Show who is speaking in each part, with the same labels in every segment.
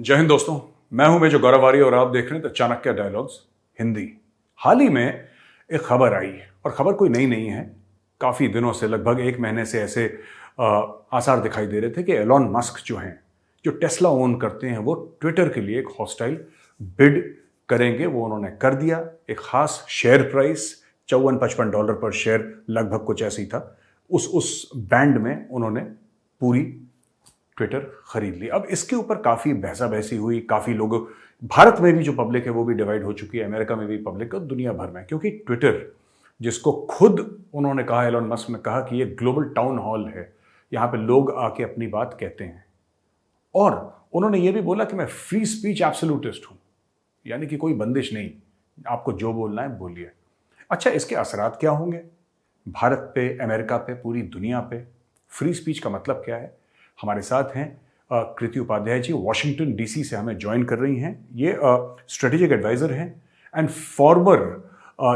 Speaker 1: जय हिंद दोस्तों, मैं हूं मेजर गौरव आर्य और आप देख रहे हैं द चाणक्य डायलॉग्स हिंदी। हाल ही में एक खबर आई और खबर कोई नई नहीं है। काफ़ी दिनों से, लगभग एक महीने से ऐसे आसार दिखाई दे रहे थे कि एलॉन मस्क जो हैं, जो टेस्ला ओन करते हैं, वो ट्विटर के लिए एक हॉस्टाइल बिड करेंगे। वो उन्होंने कर दिया। एक खास शेयर प्राइस $54-55 पर शेयर, लगभग कुछ ऐसी था। उस बैंड में उन्होंने पूरी ट्विटर खरीद ली। अब इसके ऊपर काफ़ी बहसा बहसी हुई। काफ़ी लोग, भारत में भी जो पब्लिक है वो भी डिवाइड हो चुकी है, अमेरिका में भी पब्लिक, और दुनिया भर में, क्योंकि ट्विटर, जिसको खुद उन्होंने कहा, एलॉन मस्क ने कहा कि ये ग्लोबल टाउन हॉल है, यहाँ पे लोग आके अपनी बात कहते हैं। और उन्होंने ये भी बोला कि मैं फ्री स्पीच एब्सोल्यूटिस्ट हूँ, यानी कि कोई बंदिश नहीं, आपको जो बोलना है बोलिए। अच्छा, इसके असरात क्या होंगे भारत पे, अमेरिका पे, पूरी दुनिया पे? फ्री स्पीच का मतलब क्या है? हमारे साथ हैं कृति उपाध्याय जी, वॉशिंगटन डीसी से हमें ज्वाइन कर रही हैं। ये स्ट्रेटेजिक एडवाइजर हैं एंड फॉर्मर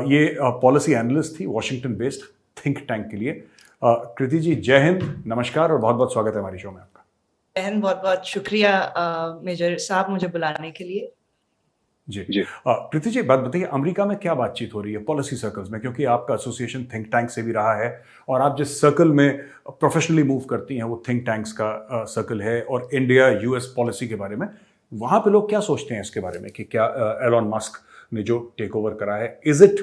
Speaker 1: ये पॉलिसी एनालिस्ट थी वॉशिंगटन बेस्ड थिंक टैंक के लिए। कृति जी, जय हिंद, नमस्कार और बहुत बहुत स्वागत है हमारी शो में आपका।
Speaker 2: जय हिंद, बहुत बहुत शुक्रिया मेजर साहब मुझे बुलाने के लिए।
Speaker 1: जी कृति जी, बात बताइए, अमेरिका में क्या बातचीत हो रही है पॉलिसी सर्कल्स में? क्योंकि आपका एसोसिएशन थिंक टैंक से भी रहा है और आप जिस सर्कल में प्रोफेशनली मूव करती हैं वो थिंक टैंक्स का सर्कल है, और इंडिया यूएस पॉलिसी के बारे में वहाँ पे लोग क्या सोचते हैं इसके बारे में कि क्या एलॉन मस्क ने जो टेक ओवर करा है, is it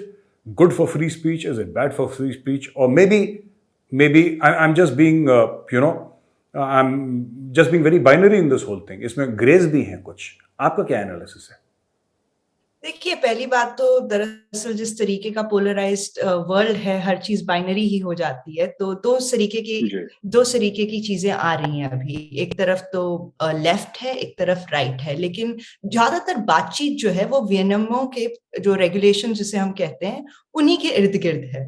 Speaker 1: good for free speech, is it bad for free speech, और maybe I am just being I am just being very binary in this whole thing, इसमें greys भी हैं कुछ। आपका क्या analysis है?
Speaker 2: देखिए, पहली बात तो दरअसल जिस तरीके का पोलराइज्ड वर्ल्ड है, हर चीज बाइनरी ही हो जाती है। तो दो तरीके की चीजें आ रही हैं अभी। एक तरफ तो लेफ्ट है, एक तरफ राइट है, लेकिन ज्यादातर बातचीत जो है वो विनियमों के, जो रेगुलेशन जिसे हम कहते हैं, उन्हीं के इर्द गिर्द है।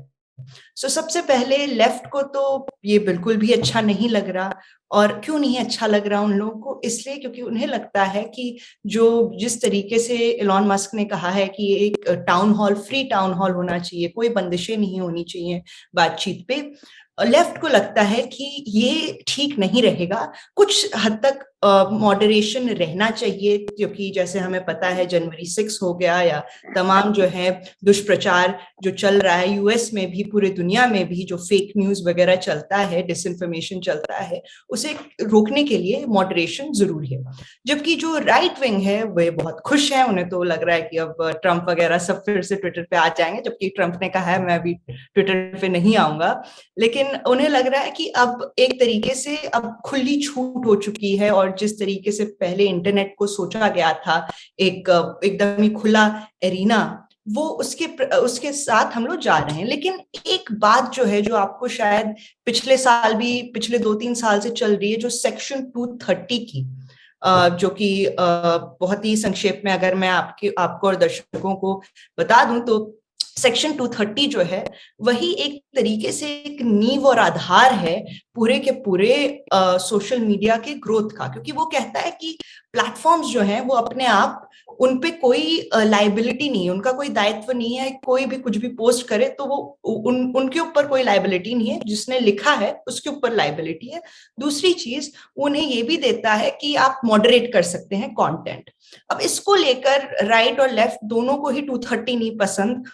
Speaker 2: सबसे पहले लेफ्ट को तो ये बिल्कुल भी अच्छा नहीं लग रहा। और क्यों नहीं अच्छा लग रहा उन लोगों को? इसलिए क्योंकि उन्हें लगता है कि जिस तरीके से एलॉन मस्क ने कहा है कि ये एक town hall, free town hall होना चाहिए, कोई बंदिशें नहीं होनी चाहिए बातचीत पे, लेफ्ट को लगता है कि ये ठीक नहीं रहेगा। कुछ हद तक मॉडरेशन रहना चाहिए, क्योंकि जैसे हमें पता है जनवरी 6 हो गया, या तमाम जो है दुष्प्रचार जो चल रहा है यूएस में भी, पूरे दुनिया में भी जो फेक न्यूज वगैरह चलता है, डिसइंफॉर्मेशन चलता है, उसे रोकने के लिए मॉडरेशन जरूरी है। जबकि जो राइट विंग है वे बहुत खुश है, उन्हें तो लग रहा है कि अब ट्रंप वगैरह सब फिर से ट्विटर पे आ जाएंगे, जबकि ट्रंप ने कहा है मैं अभी ट्विटर पे नहीं आऊंगा। लेकिन उन्हें लग रहा है कि अब एक तरीके से अब खुली छूट हो चुकी है, और जिस तरीके से पहले इंटरनेट को सोचा गया था एक एकदम ही खुला एरिना, वो उसके साथ हम लोग जा रहे हैं। लेकिन एक बात जो है, जो आपको शायद पिछले साल भी, पिछले 2-3 साल से चल रही है, जो सेक्शन 230 की, जो कि बहुत ही संक्षेप में अगर मैं आपको और दर्शकों को बता दूं, तो सेक्शन 230 जो है वही एक तरीके से एक नींव और आधार है पूरे के पूरे सोशल मीडिया के ग्रोथ का। क्योंकि वो कहता है कि प्लेटफॉर्म्स जो हैं वो अपने आप, उन पे कोई लाइबिलिटी नहीं है, उनका कोई दायित्व नहीं है, कोई भी कुछ भी पोस्ट करे तो वो उनके ऊपर कोई लाइबिलिटी नहीं है, जिसने लिखा है उसके ऊपर लाइबिलिटी है। दूसरी चीज, उन्हें ये भी देता है कि आप मॉडरेट कर सकते हैं कंटेंट। अब इसको लेकर राइट और लेफ्ट दोनों को ही 230 नहीं पसंद।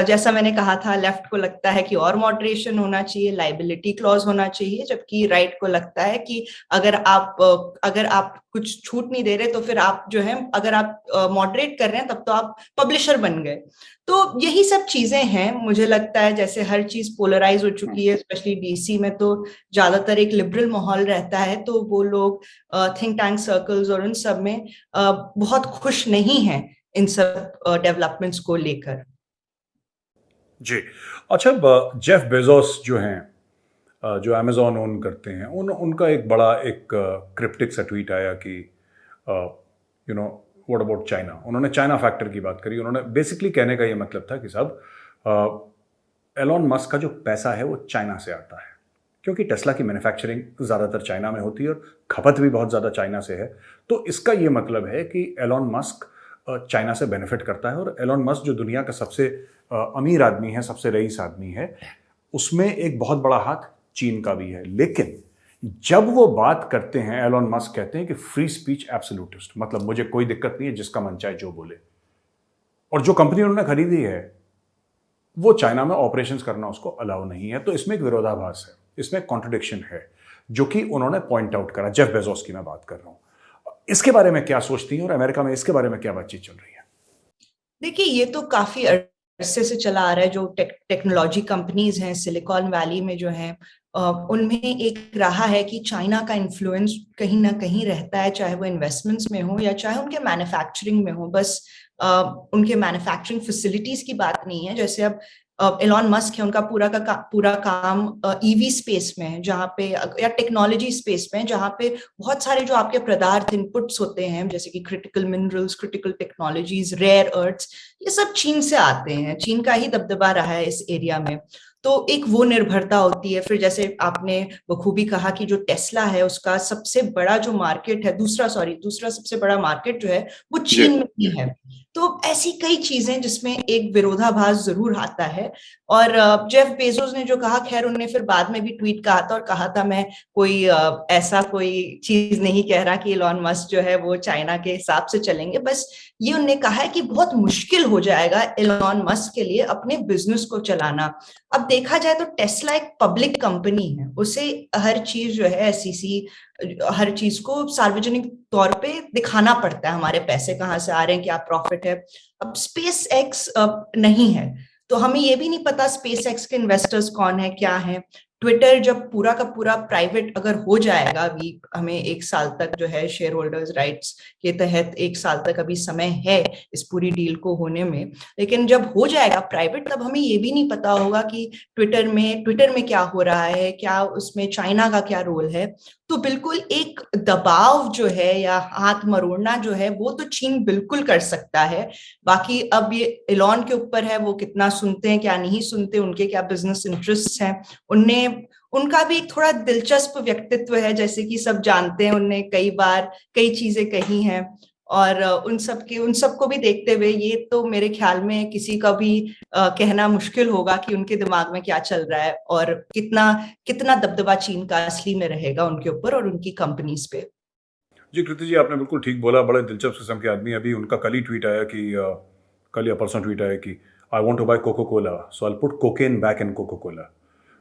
Speaker 2: जैसा मैंने कहा था, लेफ्ट को लगता है कि और मॉडरेशन होना चाहिए, लाइबिलिटी क्लॉज होना चाहिए, जबकि राइट को लगता है कि अगर आप कुछ छूट नहीं दे रहे तो फिर आप जो है, अगर आप मॉडरेट कर रहे हैं तब तो आप पब्लिशर बन गए। तो यही सब चीजें हैं। मुझे लगता है जैसे हर चीज पोलराइज हो चुकी है, स्पेशली डीसी में तो ज्यादातर एक लिबरल माहौल रहता है, तो वो लोग थिंक टैंक सर्कल्स और उन सब में बहुत खुश नहीं है इन सब डेवलपमेंट्स को लेकर।
Speaker 1: जी अच्छा, जेफ बेजोस जो हैं, जो अमेजोन ओन करते हैं, उनका एक बड़ा एक क्रिप्टिक सा ट्वीट आया कि you know what about China. उन्होंने चाइना फैक्टर की बात करी। उन्होंने बेसिकली कहने का ये मतलब था कि साहब, एलॉन मस्क का जो पैसा है वो चाइना से आता है, क्योंकि टेस्ला की मैन्युफैक्चरिंग ज़्यादातर चाइना में होती है और खपत भी बहुत ज़्यादा चाइना से है। तो इसका ये मतलब है कि एलॉन मस्क चाइना से बेनिफिट करता है, और एलॉन मस्क जो दुनिया का सबसे अमीर आदमी है, सबसे रईस आदमी है, उसमें एक बहुत बड़ा हाथ चीन का भी है। लेकिन जब वो बात करते हैं, एलॉन मस्क कहते हैं कि फ्री स्पीच एब्सोल्यूटिस्ट, मतलब मुझे कोई दिक्कत नहीं है जिसका मन चाहे जो बोले, और जो कंपनी उन्होंने खरीदी है वो चाइना में ऑपरेशंस करना उसको अलाउ नहीं है। तो इसमें एक विरोधाभास है, इसमें कॉन्ट्रडिक्शन है, जो कि उन्होंने पॉइंट आउट करा। जेफ बेजोस की मैं बात कर रहा हूं। इसके बारे में क्या सोचती हैं और अमेरिका में इसके बारे में क्या बातचीत चल रही है?
Speaker 2: देखिए, ये तो काफी अरसे से चला आ रहा है। जो टेक्नोलॉजी कंपनीज हैं सिलिकॉन वैली में जो हैं, उनमें एक रहा है कि चाइना का इन्फ्लुएंस कहीं ना कहीं रहता है, चाहे वो इन्वेस्टमेंट्स में हो या चाहे उनके मैन्युफैक्चरिंग में हो। बस उनके मैन्युफैक्चरिंग फैसिलिटीज की बात नहीं है। जैसे अब एलॉन मस्क है, उनका पूरा काम ईवी स्पेस में है, जहाँ पे या टेक्नोलॉजी स्पेस में, जहाँ पे बहुत सारे जो आपके पदार्थ इनपुट्स होते हैं, जैसे कि critical minerals, critical technologies, rare earths, ये सब चीन से आते हैं। चीन का ही दबदबा रहा है इस एरिया में। तो एक वो निर्भरता होती है। फिर जैसे आपने बखूबी कहा कि जो टेस्ला है, उसका सबसे बड़ा जो मार्केट है, दूसरा सबसे बड़ा मार्केट जो है वो चीन में ही है। तो ऐसी कई चीजें जिसमें एक विरोधाभास जरूर आता है। और जेफ बेजोस ने जो कहा, खैर उन्होंने फिर बाद में भी ट्वीट कहा था और कहा था, मैं कोई ऐसा कोई चीज नहीं कह रहा कि एलॉन मस्क जो है वो चाइना के हिसाब से चलेंगे। बस ये उन्होंने कहा है कि बहुत मुश्किल हो जाएगा एलॉन मस्क के लिए अपने बिजनेस को चलाना। अब देखा जाए तो टेस्ला एक पब्लिक कंपनी है, उसे हर चीज जो है एसईसी, हर चीज को सार्वजनिक तौर पे दिखाना पड़ता है, हमारे पैसे कहाँ से आ रहे हैं, क्या प्रॉफिट है। अब स्पेस एक्स नहीं है, तो हमें ये भी नहीं पता स्पेस एक्स के इन्वेस्टर्स कौन है, क्या है। ट्विटर जब पूरा का पूरा प्राइवेट अगर हो जाएगा, अभी हमें 1 साल तक जो है शेयर होल्डर्स राइट्स के तहत 1 साल तक अभी समय है इस पूरी डील को होने में, लेकिन जब हो जाएगा प्राइवेट तब हमें ये भी नहीं पता होगा कि ट्विटर में क्या हो रहा है, क्या उसमें चाइना का क्या रोल है। तो बिल्कुल एक दबाव जो है या हाथ मरोड़ना जो है वो तो चीन बिल्कुल कर सकता है। बाकी अब ये एलॉन के ऊपर है, वो कितना सुनते हैं क्या नहीं सुनते, उनके क्या बिजनेस इंटरेस्ट हैं। उनने उनका भी एक थोड़ा दिलचस्प व्यक्तित्व है, जैसे कि सब जानते हैं, उनने कई बार कई चीजें कही हैं। और उन सबको भी देखते हुए ये तो मेरे ख्याल में किसी का भी कहना मुश्किल होगा कि उनके दिमाग में क्या चल रहा है और कितना कितना दबदबा चीन का असली में रहेगा उनके ऊपर और उनकी कंपनीज पे।
Speaker 1: जी कृति जी, आपने बिल्कुल ठीक बोला। बड़े दिलचस्प किस्म के आदमी। अभी उनका कल ही ट्वीट आया कि कल या परसों ट्वीट आया कि I want to buy Coca Cola, so I put cocaine back in Coca Cola.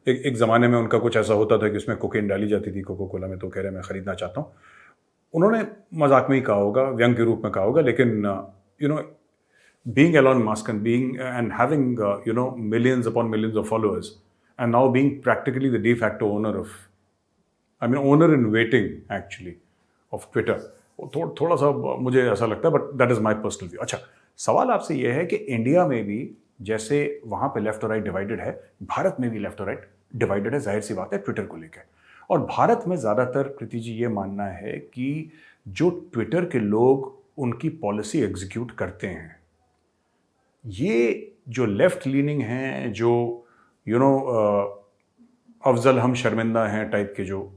Speaker 1: एक ज़माने में उनका कुछ ऐसा होता था कि उसमें कोकेन डाली जाती थी कोको कोला में, तो कह रहे मैं ख़रीदना चाहता हूँ। उन्होंने मजाक में ही कहा होगा, व्यंग के रूप में कहा होगा, लेकिन you know being Elon Musk and having millions upon millions of followers, and now being practically the de facto owner in waiting actually of Twitter, थोड़ा सा मुझे ऐसा लगता है, but that is my personal view. अच्छा, सवाल आपसे यह है कि इंडिया में भी जैसे वहां पे लेफ्ट और राइट डिवाइडेड है, भारत में भी लेफ्ट और राइट डिवाइडेड है, जाहिर सी बात है ट्विटर को लेकर। और भारत में ज़्यादातर कृति जी ये मानना है कि जो ट्विटर के लोग उनकी पॉलिसी एग्जीक्यूट करते हैं, ये जो लेफ्ट लीनिंग हैं, जो अफजल हम शर्मिंदा हैं टाइप के जो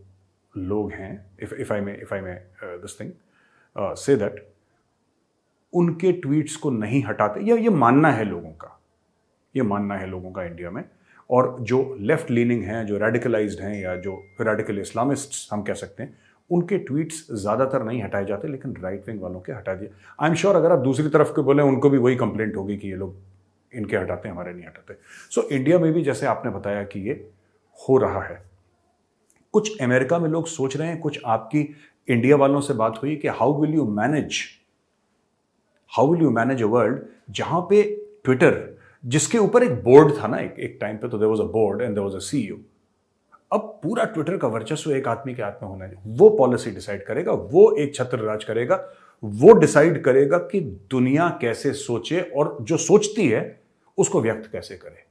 Speaker 1: लोग हैं, if I may this thing say that, उनके ट्वीट्स को नहीं हटाते। ये मानना है लोगों का, इंडिया में। और जो लेफ्ट लीनिंग हैं, जो रेडिकलाइज्ड हैं या जो रेडिकल इस्लामिस्ट्स हम कह सकते हैं, उनके ट्वीट्स ज़्यादातर नहीं हटाए जाते, लेकिन राइट विंग वालों के हटा दिए। आई एम श्योर अगर आप दूसरी तरफ के बोले, उनको भी वही कंप्लेंट होगी कि ये लोग इनके हटाते हैं, हमारे नहीं हटाते। सो इंडिया में भी जैसे आपने बताया कि ये हो रहा है। कुछ अमेरिका में लोग सोच रहे हैं, कुछ आपकी इंडिया वालों से बात हुई कि how will you manage a world जहां पे ट्विटर, जिसके ऊपर एक बोर्ड था ना, एक टाइम पे, तो there was a board and there was a CEO. अब पूरा ट्विटर का वर्चस्व एक आदमी के हाथ में होना है। वो पॉलिसी डिसाइड करेगा, वो एक छत्र राज करेगा, वो डिसाइड करेगा कि दुनिया कैसे सोचे और जो सोचती है उसको व्यक्त कैसे करे।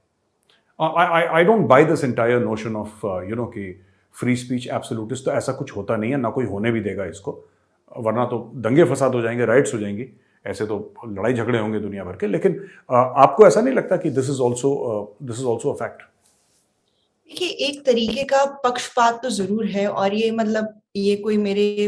Speaker 1: I don't by this entire notion of कि फ्री स्पीच एब्सोल्यूटिस्ट। तो ऐसा कुछ होता नहीं है, ना कोई होने भी देगा इसको, वरना तो दंगे फसाद हो जाएंगे, राइट्स हो जाएंगी, ऐसे तो लड़ाई झगड़े होंगे दुनिया भर के। लेकिन आपको ऐसा नहीं लगता कि this is also a fact?
Speaker 2: देखिए, एक तरीके का पक्षपात तो जरूर है, और ये मतलब ये कोई मेरे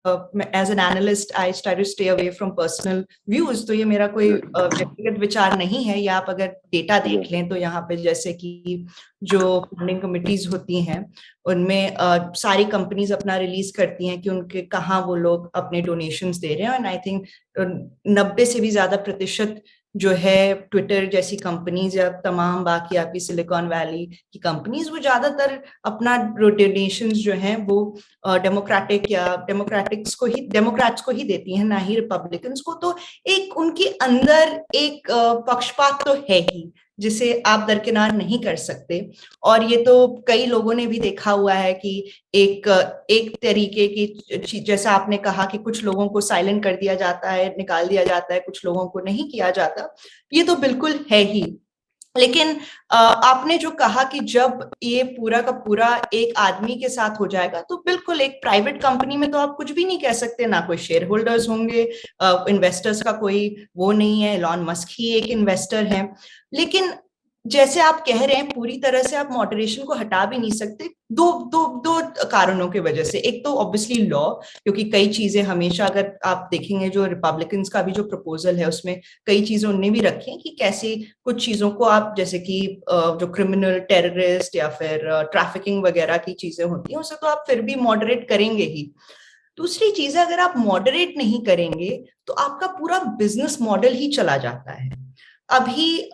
Speaker 2: as an analyst I try to stay away from personal views, तो ये मेरा कोई व्यक्तिगत विचार नहीं है। या आप अगर डेटा देख लें तो यहाँ पे जैसे कि जो फंडिंग कमिटीज होती हैं उनमें सारी कंपनीज अपना रिलीज करती हैं कि उनके कहाँ वो लोग अपने डोनेशंस दे रहे हैं, एंड आई थिंक 90 से भी ज्यादा प्रतिशत जो है ट्विटर जैसी कंपनीज या तमाम बाकी आपकी सिलिकॉन वैली की कंपनीज वो ज्यादातर अपना डोनेशंस जो हैं वो डेमोक्रेट्स को ही देती हैं, ना ही रिपब्लिकन्स को। तो एक उनके अंदर एक पक्षपात तो है ही जिसे आप दरकिनार नहीं कर सकते। और ये तो कई लोगों ने भी देखा हुआ है कि एक तरीके की, जैसा आपने कहा कि कुछ लोगों को साइलेंट कर दिया जाता है, निकाल दिया जाता है, कुछ लोगों को नहीं किया जाता, ये तो बिल्कुल है ही। लेकिन आपने जो कहा कि जब ये पूरा का पूरा एक आदमी के साथ हो जाएगा तो बिल्कुल एक प्राइवेट कंपनी में तो आप कुछ भी नहीं कह सकते, ना कोई शेयर होल्डर्स होंगे, इन्वेस्टर्स का कोई वो नहीं है, एलॉन मस्क ही एक इन्वेस्टर है। लेकिन जैसे आप कह रहे हैं पूरी तरह से आप मॉडरेशन को हटा भी नहीं सकते, दो कारणों की वजह से। एक तो ऑब्वियसली लॉ, क्योंकि कई चीजें हमेशा, अगर आप देखेंगे जो रिपब्लिकन्स का भी जो प्रपोजल है उसमें कई चीजें उनने भी रखी हैं कि कैसे कुछ चीजों को आप, जैसे कि जो क्रिमिनल, टेररिस्ट या फिर ट्रैफिकिंग वगैरह की चीजें होती हैं उसे तो आप फिर भी मॉडरेट करेंगे ही। दूसरी चीज है, अगर आप मॉडरेट नहीं करेंगे तो आपका पूरा बिजनेस मॉडल ही चला जाता है। अभी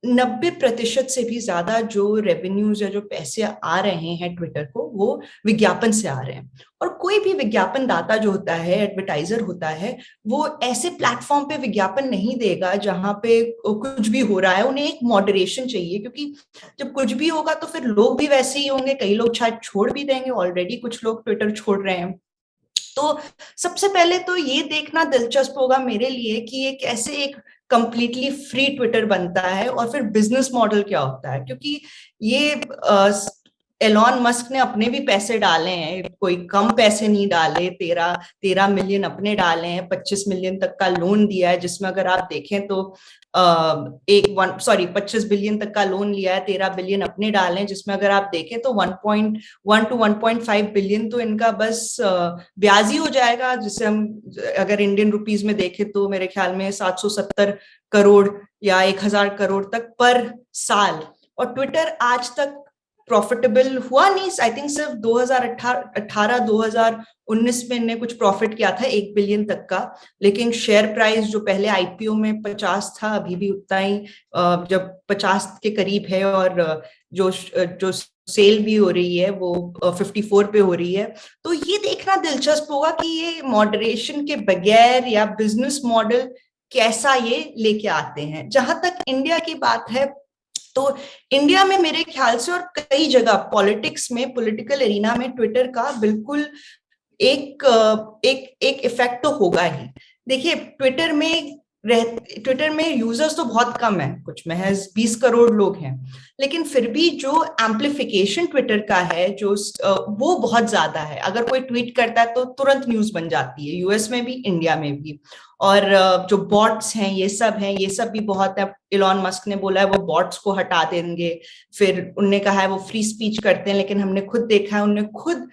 Speaker 2: 90% से भी ज्यादा जो रेवेन्यूज या जो पैसे आ रहे हैं ट्विटर को वो विज्ञापन से आ रहे हैं। और कोई भी विज्ञापन दाता जो होता है, एडवर्टाइजर होता है, वो ऐसे प्लेटफॉर्म पे विज्ञापन नहीं देगा जहां पे कुछ भी हो रहा है। उन्हें एक मॉडरेशन चाहिए, क्योंकि जब कुछ भी होगा तो फिर लोग भी वैसे ही होंगे। कई लोग शायद छोड़ भी देंगे, ऑलरेडी कुछ लोग ट्विटर छोड़ रहे हैं। तो सबसे पहले तो ये देखना दिलचस्प होगा मेरे लिए कि ये कैसे एक कंप्लीटली फ्री ट्विटर बनता है और फिर बिजनेस मॉडल क्या होता है। क्योंकि ये एलॉन मस्क ने अपने भी पैसे डाले हैं, कोई कम पैसे नहीं डाले, 13 मिलियन अपने डाले हैं, 25 मिलियन तक का लोन दिया है, जिसमें अगर आप देखें तो 25 बिलियन तक का लोन लिया है, 13 बिलियन अपने डाले हैं, जिसमें अगर आप देखें तो 1.1 to 1.5 बिलियन तो इनका बस ब्याज ही हो जाएगा, जिसे हम अगर इंडियन रुपीज में देखें तो मेरे ख्याल में 770 करोड़ या 1000 करोड़ तक पर साल। और ट्विटर आज तक प्रॉफिटेबल हुआ नहीं, आई थिंक सिर्फ 2018-2019 में इन्हें कुछ प्रॉफिट किया था 1 बिलियन तक का। लेकिन शेयर प्राइस जो पहले आईपीओ में 50 था, अभी भी उतना ही जब 50 के करीब है, और जो सेल भी हो रही है वो 54 पे हो रही है। तो ये देखना दिलचस्प होगा कि ये मॉडरेशन के बगैर या बिजनेस मॉडल कैसा ये लेके आते हैं। जहां तक इंडिया की बात है तो इंडिया में मेरे ख्याल से और कई जगह पॉलिटिक्स में, पॉलिटिकल एरिना में ट्विटर का बिल्कुल एक इफेक्ट तो होगा ही। देखिए ट्विटर में यूजर्स तो बहुत कम है, कुछ महज 20 करोड़ लोग हैं, लेकिन फिर भी जो एम्प्लीफिकेशन ट्विटर का है जो वो बहुत ज्यादा है। अगर कोई ट्वीट करता है तो तुरंत न्यूज बन जाती है, यूएस में भी, इंडिया में भी। और जो बॉट्स हैं ये सब भी बहुत है। इलॉन मस्क ने बोला है वो बॉट्स को हटा देंगे, फिर उनने कहा है वो फ्री स्पीच करते हैं, लेकिन हमने खुद देखा है उनने खुद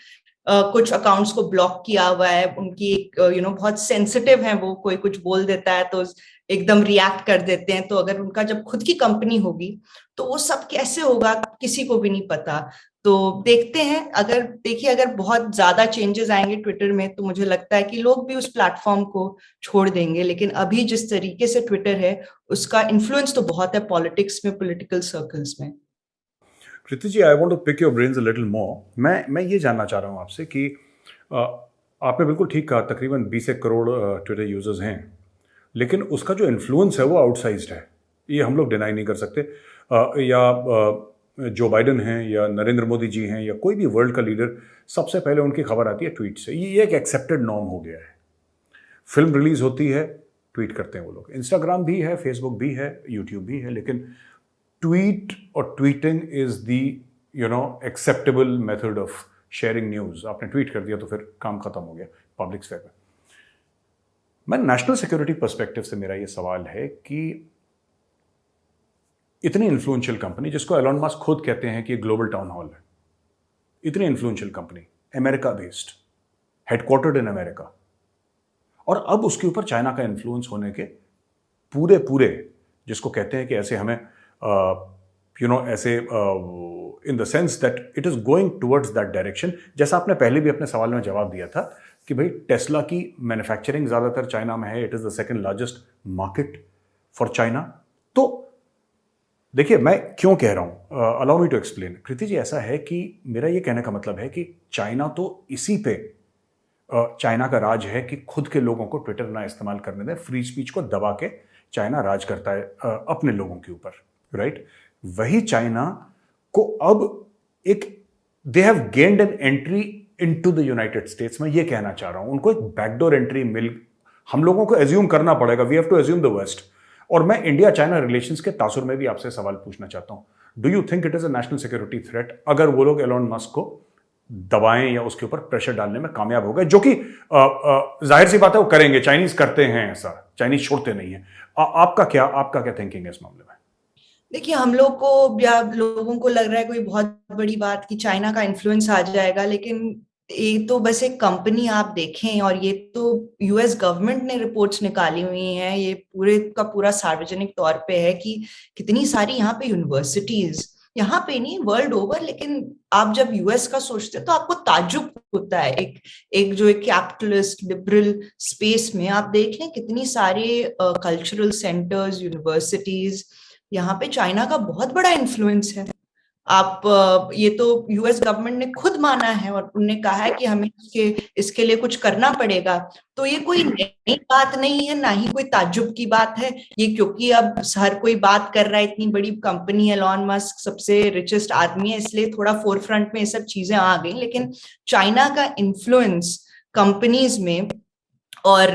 Speaker 2: कुछ अकाउंट्स को ब्लॉक किया हुआ है। उनकी एक बहुत सेंसिटिव है वो, कोई कुछ बोल देता है तो एकदम रिएक्ट कर देते हैं। तो अगर उनका जब खुद की कंपनी होगी तो वो सब कैसे होगा किसी को भी नहीं पता। तो देखते हैं, अगर बहुत ज्यादा चेंजेस आएंगे ट्विटर में तो मुझे लगता है कि लोग भी उस प्लेटफॉर्म को छोड़ देंगे। लेकिन अभी जिस तरीके से ट्विटर है उसका इन्फ्लुएंस तो बहुत है पॉलिटिक्स में, पॉलिटिकल सर्कल्स में।
Speaker 1: Kriti ji, I want to pick your brains a little more. मैं ये जानना चाह रहा हूँ आपसे कि आपने बिल्कुल ठीक कहा, तकरीबन 20 करोड़ ट्विटर यूजर्स हैं, लेकिन उसका जो इन्फ्लुएंस है वो आउटसाइज्ड है, ये हम लोग डिनाई नहीं कर सकते। या जो बाइडन हैं या नरेंद्र मोदी जी हैं या कोई भी वर्ल्ड का लीडर, सबसे पहले उनकी खबर आती है ट्वीट से। ये एक एक्सेप्टेड नॉर्म हो गया है। फिल्म रिलीज होती है, ट्वीट करते हैं वो लोग। इंस्टाग्राम भी है, फेसबुक भी है, यूट्यूब भी है, लेकिन ट्वीट और tweeting is the acceptable method of sharing news. आपने ट्वीट कर दिया तो फिर काम खत्म हो गया पब्लिक स्फेयर में। मैं नेशनल सिक्योरिटी पर्सपेक्टिव से मेरा ये सवाल है कि इतनी इन्फ्लुएंशियल कंपनी, जिसको एलॉन मस्क खुद कहते हैं कि ग्लोबल टाउन हॉल है, इतनी influential company, America based, headquartered in America, और अब उसके ऊपर चाइना का इन्फ्लुएंस होने के पूरे पूरे, जिसको कहते हैं कि ऐसे हमें ऐसे in the sense that it is going towards that direction. जैसा आपने पहले भी अपने सवाल में जवाब दिया था कि भाई टेस्ला की मैन्युफैक्चरिंग ज्यादातर चाइना में है, it is the second largest market for China. तो देखिए मैं क्यों कह रहा हूं, अलाउ मी टू एक्सप्लेन। कृति जी, ऐसा है कि मेरा ये कहने का मतलब है कि चाइना तो इसी पे चाइना का राज है कि खुद के लोगों को ट्विटर ना इस्तेमाल करने दें, फ्री स्पीच को दबा के चाइना राज करता है अपने लोगों के ऊपर, राइट। वही चाइना को अब एक they have gained an entry into the United states. मैं ये कहना चाह रहा हूं, उनको एक बैकडोर एंट्री मिल, हम लोगों को एज्यूम करना पड़ेगा, we have to assume the worst. और मैं इंडिया चाइना रिलेशंस के तासुर में भी आपसे सवाल पूछना चाहता हूं, do you think it is a national security threat अगर वो लोग एलोन मस्क को दबाएं या उसके ऊपर प्रेशर डालने में कामयाब हो गए, जो कि जाहिर सी बात है वो करेंगे, चाइनीज करते हैं ऐसा, चाइनीज छोड़ते नहीं है। आपका क्या थिंकिंग है इस मामले में?
Speaker 2: देखिए, हम लोग को या लोगों को लग रहा है कोई बहुत बड़ी बात कि चाइना का इन्फ्लुएंस आ जाएगा, लेकिन ये तो बस एक कंपनी आप देखें, और ये तो यूएस गवर्नमेंट ने रिपोर्ट्स निकाली हुई हैं, ये पूरे का पूरा सार्वजनिक तौर पे है कि कितनी सारी यहाँ पे यूनिवर्सिटीज, यहाँ पे नहीं वर्ल्ड ओवर, लेकिन आप जब यूएस का सोचते हैं तो आपको ताज्जुब होता है। एक जो एक कैपिटलिस्ट लिबरल स्पेस में आप देख लें कितनी सारे कल्चरल सेंटर्स, यूनिवर्सिटीज, यहाँ पे चाइना का बहुत बड़ा इन्फ्लुएंस है। आप ये तो यूएस गवर्नमेंट ने खुद माना है और उन्होंने कहा है कि हमें इसके लिए कुछ करना पड़ेगा। तो ये कोई नई बात नहीं है, ना ही कोई ताज्जुब की बात है ये, क्योंकि अब हर कोई बात कर रहा है, इतनी बड़ी कंपनी है, एलॉन मस्क सबसे रिचेस्ट आदमी है, इसलिए थोड़ा फोरफ्रंट में ये सब चीजें आ गई। लेकिन चाइना का इन्फ्लुएंस कंपनीज में और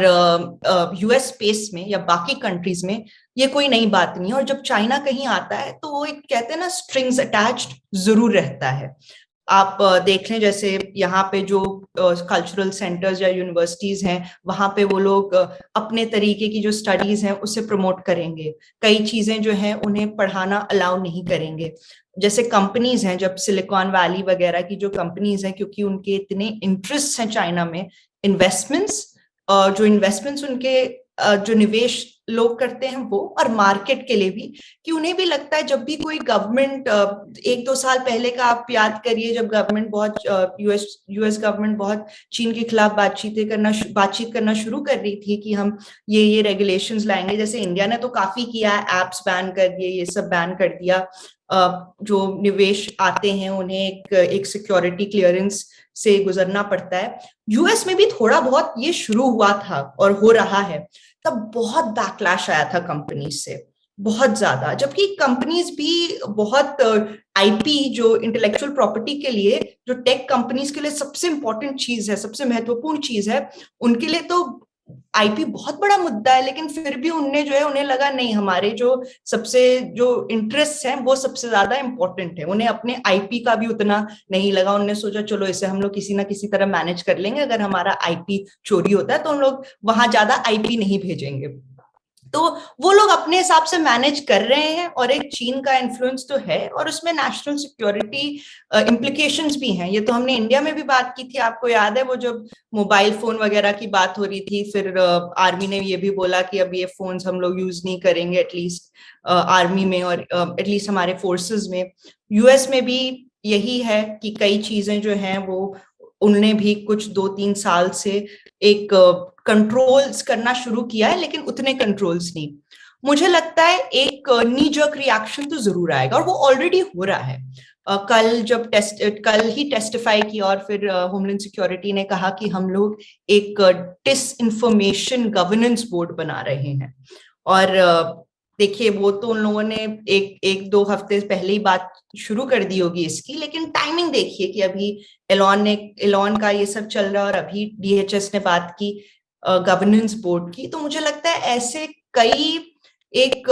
Speaker 2: यूएस स्पेस में या बाकी कंट्रीज में ये कोई नई बात नहीं है। और जब चाइना कहीं आता है तो वो एक कहते हैं ना स्ट्रिंग्स अटैच्ड जरूर रहता है। आप देख लें जैसे यहाँ पे जो कल्चरल सेंटर्स या यूनिवर्सिटीज हैं, वहां पे वो लोग अपने तरीके की जो स्टडीज हैं उसे प्रमोट करेंगे, कई चीजें जो हैं उन्हें पढ़ाना अलाउ नहीं करेंगे। जैसे कंपनीज हैं, जब सिलिकॉन वैली वगैरह की जो कंपनीज हैं, क्योंकि उनके इतने इंटरेस्ट हैं चाइना में, इन्वेस्टमेंट्स उनके जो निवेश लोग करते हैं वो, और मार्केट के लिए भी, कि उन्हें भी लगता है जब भी कोई गवर्नमेंट, 1-2 साल पहले का आप याद करिए, जब गवर्नमेंट बहुत यूएस गवर्नमेंट बहुत चीन के खिलाफ बातचीत करना शुरू कर रही थी कि हम ये रेगुलेशंस लाएंगे। जैसे इंडिया ने तो काफी किया है, एप्स बैन कर दिए, ये सब बैन कर दिया। जो निवेश आते हैं उन्हें एक सिक्योरिटी क्लियरेंस से गुजरना पड़ता है। यूएस में भी थोड़ा बहुत ये शुरू हुआ था और हो रहा है, तब बहुत बैकलैश आया था कंपनीज से, बहुत ज्यादा। जबकि कंपनीज भी बहुत आईपी, जो इंटेलेक्चुअल प्रॉपर्टी के लिए, जो टेक कंपनीज के लिए सबसे इंपॉर्टेंट चीज है, सबसे महत्वपूर्ण चीज है, उनके लिए तो आईपी बहुत बड़ा मुद्दा है। लेकिन फिर भी उन्हें जो है, उन्हें लगा नहीं, हमारे जो सबसे जो इंटरेस्ट हैं वो सबसे ज्यादा इंपॉर्टेंट है। उन्हें अपने आईपी का भी उतना नहीं लगा। उन्होंने सोचा चलो इसे हम लोग किसी ना किसी तरह मैनेज कर लेंगे, अगर हमारा आईपी चोरी होता है तो हम लोग वहां ज्यादा आईपी नहीं भेजेंगे। तो वो लोग अपने हिसाब से मैनेज कर रहे हैं, और एक चीन का इन्फ्लुएंस तो है, और उसमें नेशनल सिक्योरिटी इम्प्लीकेशंस भी हैं। ये तो हमने इंडिया में भी बात की थी, आपको याद है वो जब मोबाइल फोन वगैरह की बात हो रही थी, फिर आर्मी ने ये भी बोला कि अब ये फोन्स हम लोग यूज नहीं करेंगे, एटलीस्ट आर्मी में और एटलीस्ट हमारे फोर्सेस में। यूएस में भी यही है कि कई चीजें जो हैं वो उनने भी कुछ 2-3 साल से एक कंट्रोल्स करना शुरू किया है, लेकिन उतने कंट्रोल्स नहीं। मुझे लगता है एक नी जर्क रिएक्शन तो जरूर आएगा, और वो ऑलरेडी हो रहा है। कल ही टेस्टिफाई किया, और फिर होमलैंड सिक्योरिटी ने कहा कि हम लोग एक डिस इंफॉर्मेशन गवर्नेंस बोर्ड बना रहे हैं। और देखिए, वो तो उन लोगों ने एक 2 हफ्ते पहले ही बात शुरू कर दी होगी इसकी, लेकिन टाइमिंग देखिए कि अभी एलॉन का ये सब चल रहा है, और अभी डीएचएस ने बात की गवर्नेंस बोर्ड की। तो मुझे लगता है ऐसे कई एक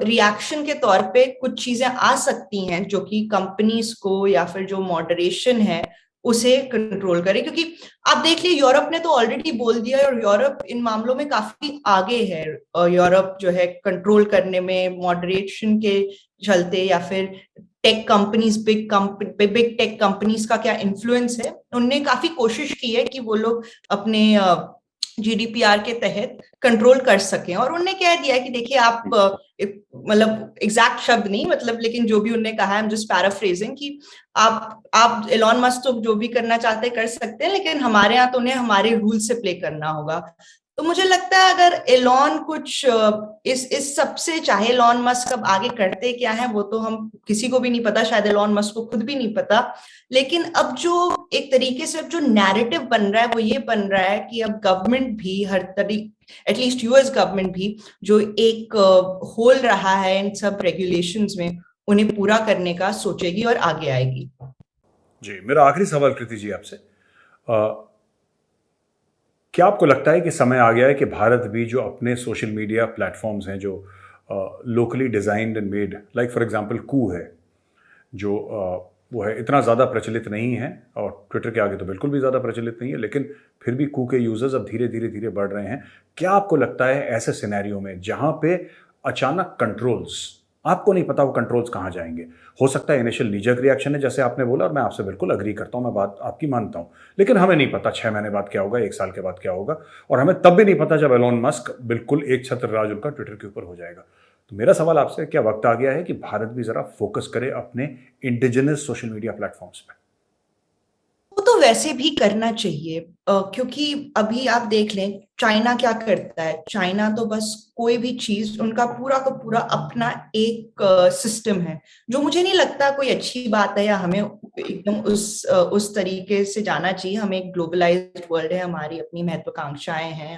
Speaker 2: रिएक्शन के तौर पे कुछ चीजें आ सकती हैं जो कि कंपनीज को, या फिर जो मॉडरेशन है उसे कंट्रोल करे। क्योंकि आप देख लीजिए, यूरोप ने तो ऑलरेडी बोल दिया है, और यूरोप इन मामलों में काफी आगे है। यूरोप जो है कंट्रोल करने में, मॉडरेशन के चलते, या फिर tech companies, big tech companies का क्या इन्फ्लुएंस है। उनने काफी कोशिश की है कि वो लोग अपने GDPR के तहत कंट्रोल कर सकें, और उन्होंने कह दिया कि देखिए आप मतलब एग्जैक्ट शब्द नहीं, मतलब लेकिन जो भी उन्होंने कहा है, I'm just paraphrasing, कि आप एलॉन मस्क तो जो भी करना चाहते हैं कर सकते हैं, लेकिन हमारे यहाँ तो उन्हें हमारे रूल से प्ले करना होगा। तो मुझे लगता है अगर एलॉन कुछ इस सबसे, चाहे एलॉन मस्क अब आगे करते क्या है वो तो हम किसी को भी नहीं पता, शायद एलॉन मस्क को खुद भी नहीं पता, लेकिन अब जो एक तरीके से अब जो नैरेटिव बन रहा है वो ये बन रहा है कि अब गवर्नमेंट भी हर तरीके, एटलीस्ट यूएस गवर्नमेंट भी जो एक होल रहा है इन सब रेगुलेशंस में, उन्हें पूरा करने का सोचेगी और आगे आएगी।
Speaker 1: जी, मेरा आखिरी सवाल कृति जी आपसे, क्या आपको लगता है कि समय आ गया है कि भारत भी जो अपने सोशल मीडिया प्लेटफॉर्म्स हैं जो locally designed and made, like for example Koo है जो वो है इतना ज़्यादा प्रचलित नहीं है, और ट्विटर के आगे तो बिल्कुल भी ज़्यादा प्रचलित नहीं है, लेकिन फिर भी कू के यूजर्स अब धीरे धीरे धीरे बढ़ रहे हैं। क्या आपको लगता है ऐसे सिनेरियो में जहाँ पे अचानक कंट्रोल्स, आपको नहीं पता वो कंट्रोल्स कहाँ जाएंगे, हो सकता है इनिशियल नीजक रिएक्शन है जैसे आपने बोला, और मैं आपसे बिल्कुल अग्री करता हूँ, मैं बात आपकी मानता हूँ, लेकिन हमें नहीं पता 6 महीने बाद क्या होगा, 1 साल के बाद क्या होगा, और हमें तब भी नहीं पता जब एलॉन मस्क बिल्कुल एक छत्र राज उनका ट्विटर के ऊपर हो जाएगा। तो मेरा सवाल आपसे, क्या वक्त आ गया है कि भारत भी जरा फोकस करे अपने इंडिजिनस सोशल मीडिया प्लेटफॉर्म्स पे?
Speaker 2: वो तो वैसे भी करना चाहिए, क्योंकि अभी आप देख लें चाइना क्या करता है। चाइना तो बस कोई भी चीज, उनका पूरा का पूरा अपना एक सिस्टम है, जो मुझे नहीं लगता कोई अच्छी बात है, या हमें एकदम उस तरीके से जाना चाहिए। हमें एक ग्लोबलाइज्ड वर्ल्ड है, हमारी अपनी महत्वाकांक्षाएं हैं,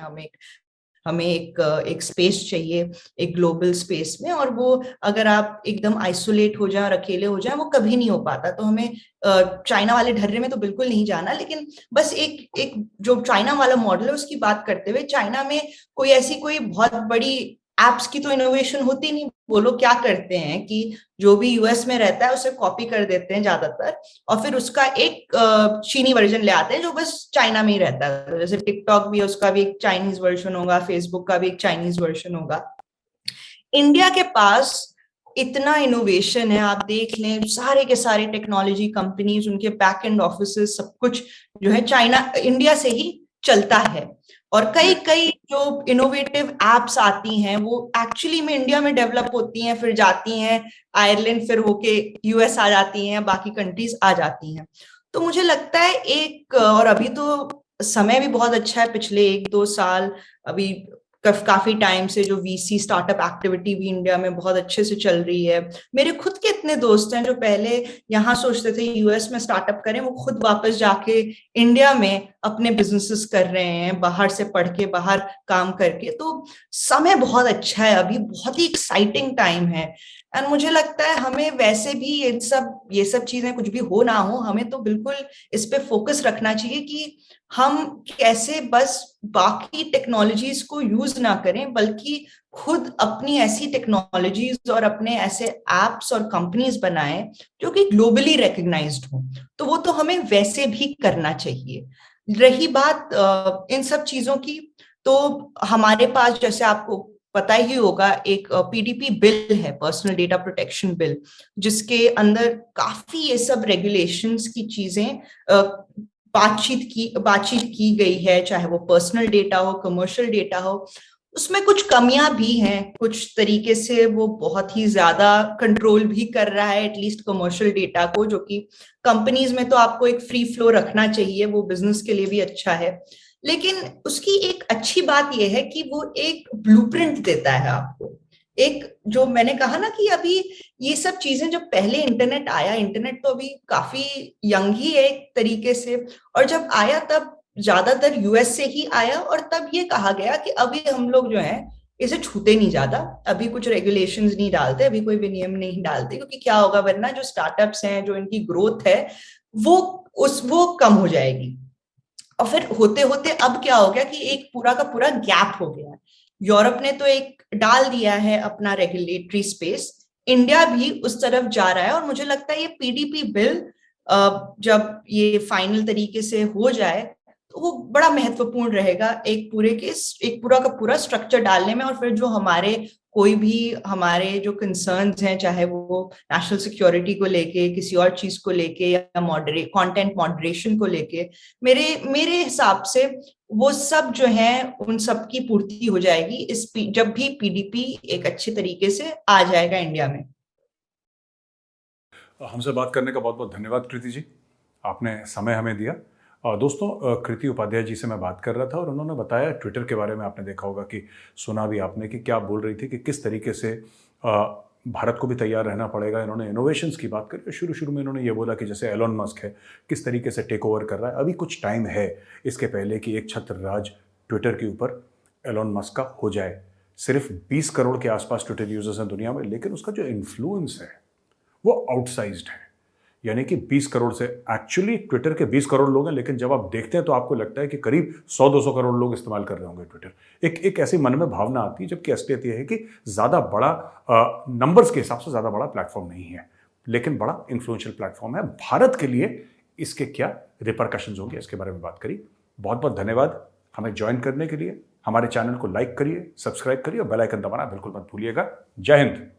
Speaker 2: हमें एक स्पेस चाहिए, एक ग्लोबल स्पेस में, और वो अगर आप एकदम आइसोलेट हो जाए और अकेले हो जाए वो कभी नहीं हो पाता। तो हमें चाइना वाले ढर्रे में तो बिल्कुल नहीं जाना, लेकिन बस एक जो चाइना वाला मॉडल है उसकी बात करते हुए, चाइना में कोई बहुत बड़ी एप्स की तो इनोवेशन होती नहीं। वो लोग क्या करते हैं कि जो भी यूएस में रहता है उसे कॉपी कर देते हैं ज्यादातर, और फिर उसका एक चीनी वर्जन ले आते हैं जो बस चाइना में ही रहता है। जैसे टिकटॉक भी है, उसका भी एक चाइनीज वर्जन होगा, फेसबुक का भी एक चाइनीज वर्जन होगा। इंडिया के पास इतना इनोवेशन है, आप देख लें सारे के सारे टेक्नोलॉजी कंपनीज, उनके बैक एंड ऑफिसेस, सब कुछ जो है चाइना, इंडिया से ही चलता है। और कई कई जो इनोवेटिव एप्स आती हैं वो एक्चुअली में इंडिया में डेवलप होती हैं, फिर जाती हैं आयरलैंड, फिर होके यूएस आ जाती हैं, बाकी कंट्रीज आ जाती हैं। तो मुझे लगता है और अभी तो समय भी बहुत अच्छा है, पिछले 1-2 साल अभी काफी टाइम से जो वीसी स्टार्टअप एक्टिविटी भी इंडिया में बहुत अच्छे से चल रही है। मेरे खुद के इतने दोस्त हैं जो पहले यहाँ सोचते थे यूएस में स्टार्टअप करें, वो खुद वापस जाके इंडिया में अपने बिजनेसेस कर रहे हैं, बाहर से पढ़ के, बाहर काम करके। तो समय बहुत अच्छा है, अभी बहुत ही एक्साइटिंग टाइम है। एंड मुझे लगता है हमें वैसे भी ये सब चीजें कुछ भी हो ना हो, हमें तो बिल्कुल इस पे फोकस रखना चाहिए कि हम कैसे बस बाकी टेक्नोलॉजीज को यूज ना करें, बल्कि खुद अपनी ऐसी टेक्नोलॉजीज और अपने ऐसे एप्स और कंपनीज बनाएं जो कि ग्लोबली रिकग्नाइज्ड हो। तो वो तो हमें वैसे भी करना चाहिए। रही बात इन सब चीजों की, तो हमारे पास, जैसे आपको पता ही होगा, एक पीडीपी बिल है, पर्सनल डेटा प्रोटेक्शन बिल, जिसके अंदर काफी ये सब रेगुलेशंस की चीजें बातचीत की गई है, चाहे वो पर्सनल डेटा हो, कमर्शियल डेटा हो। उसमें कुछ कमियां भी हैं, कुछ तरीके से वो बहुत ही ज्यादा कंट्रोल भी कर रहा है एटलीस्ट कमर्शियल डेटा को, जो कि कंपनीज में तो आपको एक फ्री फ्लो रखना चाहिए, वो बिजनेस के लिए भी अच्छा है। लेकिन उसकी एक अच्छी बात यह है कि वो एक ब्लूप्रिंट देता है आपको। एक, जो मैंने कहा ना कि अभी ये सब चीजें, जब पहले इंटरनेट आया, इंटरनेट तो अभी काफी यंग ही है एक तरीके से, और जब आया तब ज्यादातर यूएस से ही आया, और तब ये कहा गया कि अभी हम लोग जो है इसे छूते नहीं ज्यादा, अभी कुछ रेगुलेशंस नहीं डालते, अभी कोई विनियम नहीं डालते, क्योंकि क्या होगा वरना जो स्टार्टअप्स हैं, जो इनकी ग्रोथ है वो कम हो जाएगी। और फिर होते होते अब क्या हो गया कि एक पूरा का पूरा गैप हो गया है। यूरोप ने तो एक डाल दिया है अपना रेगुलेटरी स्पेस, इंडिया भी उस तरफ जा रहा है, और मुझे लगता है ये पीडीपी बिल जब ये फाइनल तरीके से हो जाए तो वो बड़ा महत्वपूर्ण रहेगा एक पूरा का पूरा स्ट्रक्चर डालने में, और फिर जो हमारे कोई भी हमारे जो कंसर्न्स हैं, चाहे वो नेशनल सिक्योरिटी को लेके, किसी और चीज को लेके, या कंटेंट मॉडरेशन को लेके, मेरे मेरे हिसाब से वो सब जो है उन सब की पूर्ति हो जाएगी जब भी पीडीपी एक अच्छे तरीके से आ जाएगा इंडिया में।
Speaker 1: हमसे बात करने का बहुत बहुत धन्यवाद कृति जी, आपने समय हमें दिया। दोस्तों, कृति उपाध्याय जी से मैं बात कर रहा था और उन्होंने बताया ट्विटर के बारे में। आपने देखा होगा कि सुना भी आपने कि क्या बोल रही थी कि किस तरीके से भारत को भी तैयार रहना पड़ेगा। इन्होंने इनोवेशंस की बात करी। शुरू में इन्होंने ये बोला कि जैसे एलोन मस्क है, किस तरीके से टेक ओवर कर रहा है। अभी कुछ टाइम है इसके पहले कि एक छत्र राज ट्विटर के ऊपर एलोन मस्क का हो जाए। सिर्फ 20 करोड़ के आसपास ट्विटर यूजर्स हैं दुनिया में, लेकिन उसका जो इन्फ्लुएंस है वो आउटसाइज्ड है। यानी कि 20 करोड़ से एक्चुअली ट्विटर के 20 करोड़ लोग हैं, लेकिन जब आप देखते हैं तो आपको लगता है कि करीब 100-200 करोड़ लोग इस्तेमाल कर रहे होंगे ट्विटर। एक ऐसी मन में भावना आती है, जबकि असलियत यह है कि ज़्यादा बड़ा नंबर्स के हिसाब से ज़्यादा बड़ा प्लेटफॉर्म नहीं है, लेकिन बड़ा इन्फ्लुएंशियल प्लेटफॉर्म है। भारत के लिए इसके क्या रिपरकशंस होंगे, इसके बारे में बात करी। बहुत बहुत धन्यवाद हमें ज्वाइन करने के लिए। हमारे चैनल को लाइक करिए, सब्सक्राइब करिए और बेल आइकन दबाना बिल्कुल मत भूलिएगा। जय हिंद।